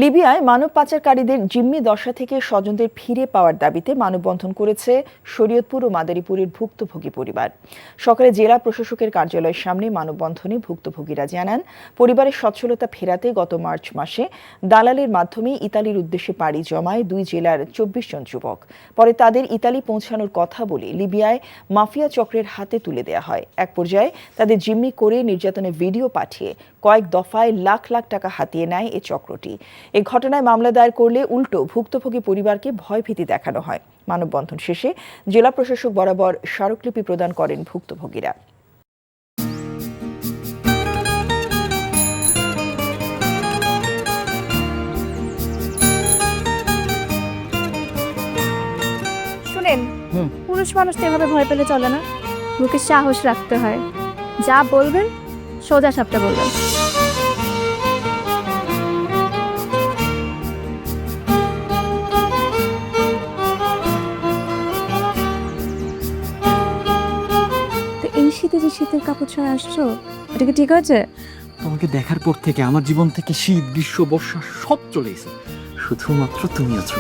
লিবিয়ায় মানব পাচারকারীদের জিম্মি দশা থেকে স্বজনদের ফিরে পাওয়ার দাবিতে মানববন্ধন করেছে শরীয়তপুর ও মাদারীপুরের ভুক্তভোগী পরিবার। সকালে জেলা প্রশাসকের কার্যালয়ের সামনে মানববন্ধনে ভুক্তভোগীরা জানান, পরিবারের সচ্ছলতা ফেরাতে গত মার্চ মাসে দালালের মাধ্যমে ইতালির উদ্দেশ্যে পাড়ি জমায় 2 জেলার 24 জন যুবক। পরে তাদের ইতালি পৌঁছানোর কথা বলে লিবিয়ায় মাফিয়া চক্রের হাতে তুলে দেওয়া হয়। এক পর্যায়ে তাদের জিম্মি করে নির্যাতনের ভিডিও পাঠিয়ে কয়েক দফায় লাখ লাখ টাকা হাতিয়ে নেয় এ চক্রটি। এ ঘটনায় মামলা দায়ের করলে উল্টো ভুক্তভোগী পরিবারকে ভয়ভীতি দেখানো হয়। মানববন্ধন শেষে জেলা প্রশাসক বরাবর স্মারকলিপি প্রদান করেন ভুক্তভোগীরা। শুনেন, পুরুষ মানুষ তো এভাবে ভয় পেলে চলে না, মুখে সাহস রাখতে হয়। যা বলবেন সোজা সাপটা বলবেন। তো এই শীতে যে শীতের কাপড় ছাড়া আসছো, এটা কি ঠিক আছে? তোমাকে দেখার পর থেকে আমার জীবন থেকে শীত, গ্রীষ্ম, বর্ষা সব চলে গেছে, শুধুমাত্র তুমি আছো।